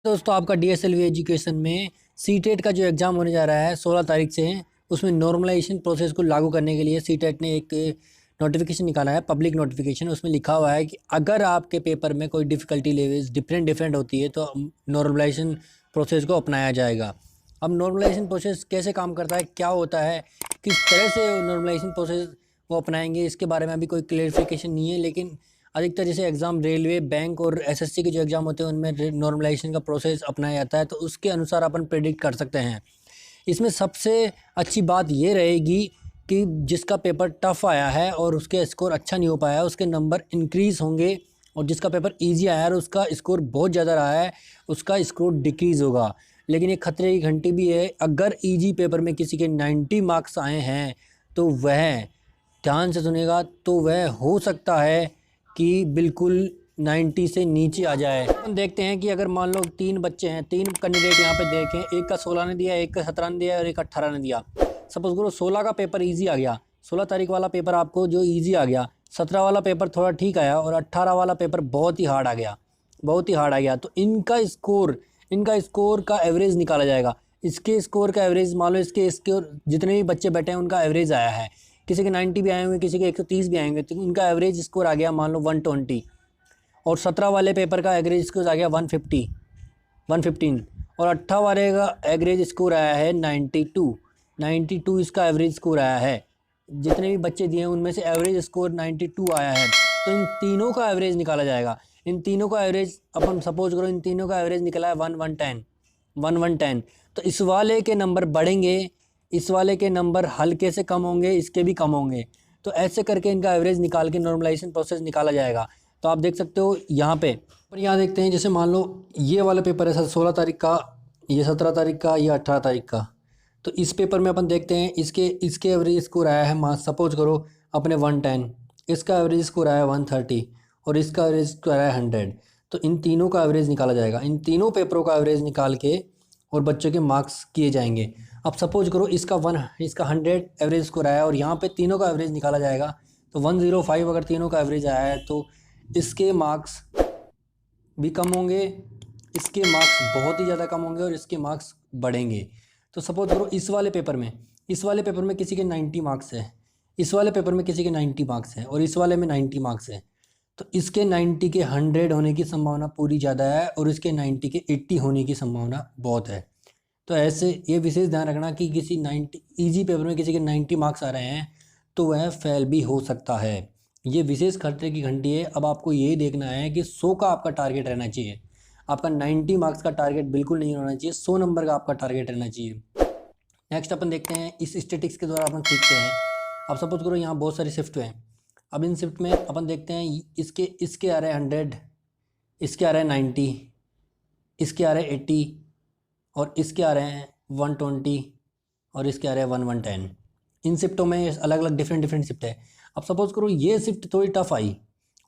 दोस्तों आपका डीएसएलवी एजुकेशन में सीटेट का जो एग्ज़ाम होने जा रहा है 16 तारीख से, उसमें नॉर्मलाइजेशन प्रोसेस को लागू करने के लिए सीटेट ने एक नोटिफिकेशन निकाला है, पब्लिक नोटिफिकेशन। उसमें लिखा हुआ है कि अगर आपके पेपर में कोई डिफ़िकल्टी लेवल्स डिफरेंट होती है तो नॉर्मलाइजेशन प्रोसेस को अपनाया जाएगा। अब नॉर्मलाइजेशन प्रोसेस कैसे काम करता है, क्या होता है, किस तरह से नॉर्मलाइजेशन प्रोसेस वो अपनाएंगे, इसके बारे में अभी कोई क्लेरिफिकेशन नहीं है। लेकिन अधिकतर जैसे एग्ज़ाम रेलवे, बैंक और एसएससी के जो एग्ज़ाम होते हैं उनमें नॉर्मलाइजेशन का प्रोसेस अपनाया जाता है, तो उसके अनुसार अपन प्रेडिक्ट कर सकते हैं। इसमें सबसे अच्छी बात ये रहेगी कि जिसका पेपर टफ़ आया है और उसके स्कोर अच्छा नहीं हो पाया, उसके नंबर इंक्रीज़ होंगे, और जिसका पेपर ईजी आया है और उसका स्कोर बहुत ज़्यादा रहा है, उसका स्कोर डिक्रीज़ होगा। लेकिन एक खतरे की घंटी भी है, अगर ईजी पेपर में किसी के 90 मार्क्स आए हैं तो वह, ध्यान से सुनेगा, तो वह हो सकता है कि बिल्कुल 90 से नीचे आ जाए। हम देखते हैं कि अगर मान लो 3 बच्चे हैं, 3 कैंडिडेट यहाँ पे देखें, एक का 16 ने दिया, एक का 17 ने दिया और एक का 18 ने दिया। सपोज करो 16 का पेपर इजी आ गया, 16 तारीख वाला पेपर आपको जो इजी आ गया, 17 वाला पेपर थोड़ा ठीक आया और 18 वाला पेपर बहुत ही हार्ड आ गया, बहुत ही हार्ड आ गया। तो इनका स्कोर का एवरेज निकाला जाएगा। इसके स्कोर का एवरेज मान लो, इसके स्कोर जितने भी बच्चे बैठे हैं उनका एवरेज आया है, किसी के 90 भी आए होंगे, किसी के 130 भी आए होंगे, तो उनका एवरेज स्कोर आ गया मान लो 120, और 17 वाले पेपर का एवरेज स्कोर आ गया 150, 115, और 18 वाले का एवरेज स्कोर आया है 92, 92 इसका एवरेज स्कोर आया है। जितने भी बच्चे दिए हैं उनमें से एवरेज स्कोर 92 आया है। तो इन तीनों का एवरेज निकाला जाएगा। इन तीनों का एवरेज अपन सपोज करो, इन तीनों का एवरेज निकला है 1110। तो इस वाले के नंबर बढ़ेंगे, इस वाले के नंबर हल्के से कम होंगे, इसके भी कम होंगे। तो ऐसे करके इनका एवरेज निकाल के नॉर्मलाइजेशन प्रोसेस निकाला जाएगा। तो आप देख सकते हो यहाँ पे, और यहाँ देखते हैं, जैसे मान लो ये वाला पेपर है 16 तारीख का, ये 17 तारीख का, ये 18 तारीख का। तो इस पेपर में अपन देखते हैं इसके इसके एवरेज स्कोर आया है, मान सपोज करो अपने 110, इसका एवरेज स्कोर आया है 130 और इसका एवरेज स्कोर आया है 100। तो इन तीनों का एवरेज निकाला जाएगा, इन तीनों पेपरों का एवरेज निकाल के और बच्चों के मार्क्स किए जाएंगे। अब सपोज करो इसका 100 एवरेज स्कोर आया और यहाँ पे तीनों का एवरेज निकाला जाएगा, तो 105 अगर तीनों का एवरेज आया है तो इसके मार्क्स भी कम होंगे, इसके मार्क्स बहुत ही ज़्यादा कम होंगे और इसके मार्क्स बढ़ेंगे। तो सपोज करो इस वाले पेपर में किसी के 90 मार्क्स है, इस वाले पेपर में किसी के 90 मार्क्स है और इस वाले में 90 मार्क्स है। तो इसके 90 के 100 होने की संभावना पूरी ज़्यादा है और इसके 90 के 80 होने की संभावना बहुत है। तो ऐसे ये विशेष ध्यान रखना कि किसी 90 इजी पेपर में किसी के 90 मार्क्स आ रहे हैं तो वह फेल भी हो सकता है। ये विशेष खतरे की घंटी है। अब आपको ये देखना है कि 100 का आपका टारगेट रहना चाहिए, आपका 90 मार्क्स का टारगेट बिल्कुल नहीं होना चाहिए, 100 नंबर का आपका टारगेट रहना चाहिए। नेक्स्ट अपन देखते हैं, इस स्टेटिक्स के द्वारा अपन सीखते हैं। अब सपोज करो यहाँ बहुत सारी शिफ्ट हैं। अब इन शिफ्ट में अपन देखते हैं, इसके इसके आ रहे हैं 100, इसके आ रहे हैं 90, इसके आ रहे हैं 80 और इसके आ रहे हैं 120 और इसके आ रहे हैं 110। इन शिफ्टों में अलग अलग डिफरेंट शिफ्ट है। अब सपोज करो ये शिफ्ट थोड़ी टफ आई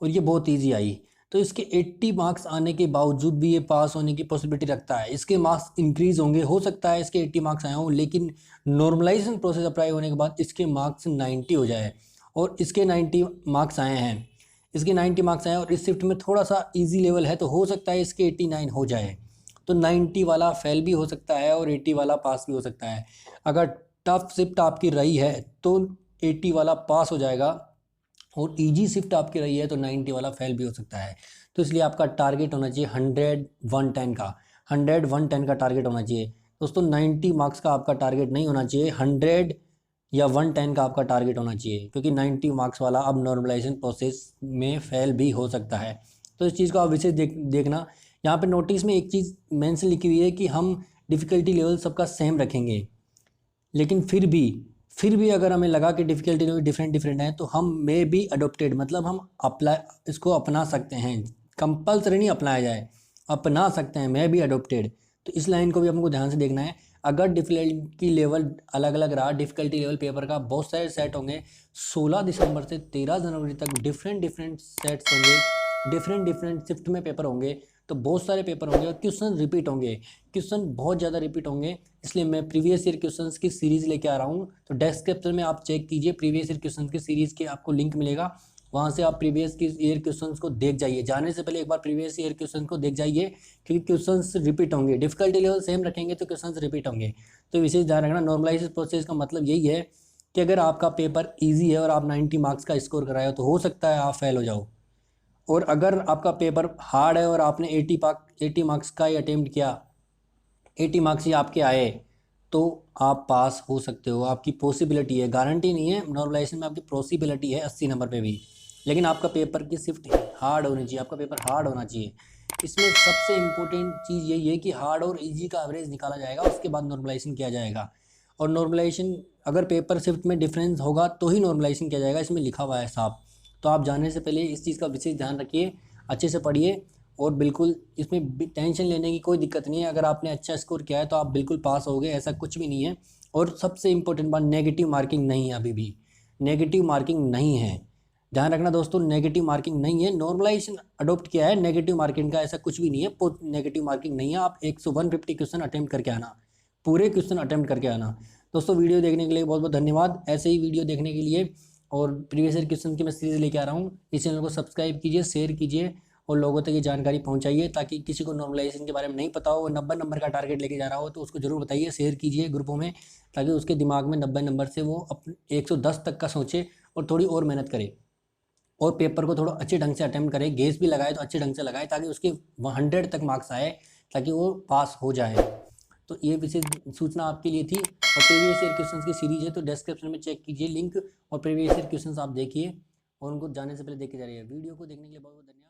और ये बहुत इजी आई, तो इसके 80 मार्क्स आने के बावजूद भी ये पास होने की पॉसिबिलिटी रखता है। इसके मार्क्स इंक्रीज होंगे, हो सकता है इसके 80 मार्क्स आए हों, लेकिन नॉर्मलाइजेशन प्रोसेस अप्लाई होने के बाद इसके मार्क्स 90 हो जाए और इसके 90 मार्क्स आए हैं, इसके 90 मार्क्स आए और इस शिफ्ट में थोड़ा सा ईजी लेवल है, तो हो सकता है इसके 89 हो जाए। तो 90 वाला फेल भी हो सकता है और 80 वाला पास भी हो सकता है। अगर टफ शिफ्ट आपकी रही है तो 80 वाला पास हो जाएगा और इजी शिफ्ट आपकी रही है तो 90 वाला फेल भी हो सकता है। तो इसलिए आपका टारगेट होना चाहिए 100 110 का, 100 110 का टारगेट होना चाहिए दोस्तों। 90 मार्क्स का आपका टारगेट नहीं होना चाहिए, 100 या 110 का आपका टारगेट होना चाहिए, क्योंकि 90 मार्क्स वाला अब नॉर्मलाइजेशन प्रोसेस में फेल भी हो सकता है। तो इस चीज़ को आप विशेष देखना। यहाँ पे नोटिस में एक चीज़ मेंशन लिखी हुई है कि हम डिफ़िकल्टी लेवल सबका सेम रखेंगे, लेकिन फिर भी अगर हमें लगा कि डिफ़िकल्टी लेवल डिफरेंट है तो हम मे बी अडोप्टेड, मतलब हम अप्लाई इसको अपना सकते हैं। कंपल्सरी नहीं अपनाया जाए, अपना सकते हैं, मे बी अडोप्टेड। तो इस लाइन को भी हमको ध्यान से देखना है। अगर डिफ़िकल्टी लेवल अलग अलग रहा, डिफ़िकल्टी लेवल पेपर का बहुत सारे सेट होंगे, 16 दिसंबर से 13 जनवरी तक डिफरेंट सेट्स होंगे, डिफरेंट शिफ्ट में पेपर होंगे, तो बहुत सारे पेपर होंगे और क्वेश्चन रिपीट होंगे, क्वेश्चन बहुत ज़्यादा रिपीट होंगे। इसलिए मैं प्रीवियस ईयर क्वेश्चंस की सीरीज़ लेके आ रहा हूँ। तो डिस्क्रिप्शन में आप चेक कीजिए, प्रीवियस ईयर क्वेश्चन की सीरीज़ के आपको लिंक मिलेगा, वहाँ से आप प्रीवियस की ईयर क्वेश्चंस को देख जाइए, जाने से पहले एक बार प्रीवियस ईयर क्वेश्चन को देख जाइए, क्योंकि क्वेश्चंस रिपीट होंगे, डिफिकल्टी लेवल सेम रखेंगे तो क्वेश्चंस रिपीट होंगे। तो विशेष ध्यान रखना, नॉर्मलाइजेशन प्रोसेस का मतलब यही है कि अगर आपका पेपर ईजी है और आप 90 मार्क्स का स्कोर कराए हो तो हो सकता है आप फेल हो जाओ, और अगर आपका पेपर हार्ड है और आपने 80 मार्क्स का ही अटेम्प्ट किया, 80 मार्क्स ही आपके आए, तो आप पास हो सकते हो, आपकी पॉसिबिलिटी है, गारंटी नहीं है। नॉर्मलाइजेशन में आपकी पॉसिबिलिटी है 80 नंबर पे भी, लेकिन आपका पेपर की शिफ्ट हार्ड होनी चाहिए, आपका पेपर हार्ड होना चाहिए। इसमें सबसे इम्पोर्टेंट चीज़ यही है कि हार्ड और इजी का एवरेज निकाला जाएगा, उसके बाद नॉर्मलाइजेशन किया जाएगा। और नॉर्मलाइजेशन अगर पेपर शिफ्ट में डिफरेंस होगा तो ही नॉर्मलाइजेशन किया जाएगा, इसमें लिखा हुआ है साफ। तो आप जाने से पहले इस चीज़ का विशेष ध्यान रखिए, अच्छे से पढ़िए, और बिल्कुल इसमें टेंशन लेने की कोई दिक्कत नहीं है। अगर आपने अच्छा स्कोर किया है तो आप बिल्कुल पास हो गए, ऐसा कुछ भी नहीं है। और सबसे इम्पोर्टेंट बात, नेगेटिव मार्किंग नहीं है, अभी भी नेगेटिव मार्किंग नहीं है, ध्यान रखना दोस्तों, नेगेटिव मार्किंग नहीं है। नॉर्मलाइजेशन अडॉप्ट किया है, नेगेटिव मार्किंग का ऐसा कुछ भी नहीं है, नेगेटिव मार्किंग नहीं है। आप 150 क्वेश्चन अटेम्प्ट करके आना, पूरे क्वेश्चन अटेम्प्ट करके आना। दोस्तों वीडियो देखने के लिए बहुत बहुत धन्यवाद। ऐसे ही वीडियो देखने के लिए और प्रीवियस ईयर क्वेश्चन की मैं सीरीज लेके आ रहा हूँ। इस चैनल को सब्सक्राइब कीजिए, शेयर कीजिए और लोगों तक ये जानकारी पहुंचाइए, ताकि किसी को नॉर्मलाइजेशन के बारे में नहीं पता हो, 90 नंबर का टारगेट लेके जा रहा हो तो उसको जरूर बताइए, शेयर कीजिए ग्रुपों में, ताकि उसके दिमाग में 90 नंबर से वो अपने 110 तक का सोचे और थोड़ी और मेहनत करे, और पेपर को थोड़ा अच्छे ढंग से अटेम्प्ट करे, गेस भी लगाए तो अच्छे ढंग से लगाए, ताकि उसके 100 तक मार्क्स आए, ताकि वो पास हो जाए। तो ये विशेष सूचना आपके लिए थी। और प्रीवियस ईयर क्वेश्चंस की सीरीज है, तो डिस्क्रिप्शन में चेक कीजिए लिंक, और प्रीवियस ईयर क्वेश्चंस आप देखिए और उनको जाने से पहले देख के जा रही है। वीडियो को देखने के लिए बहुत बहुत धन्यवाद।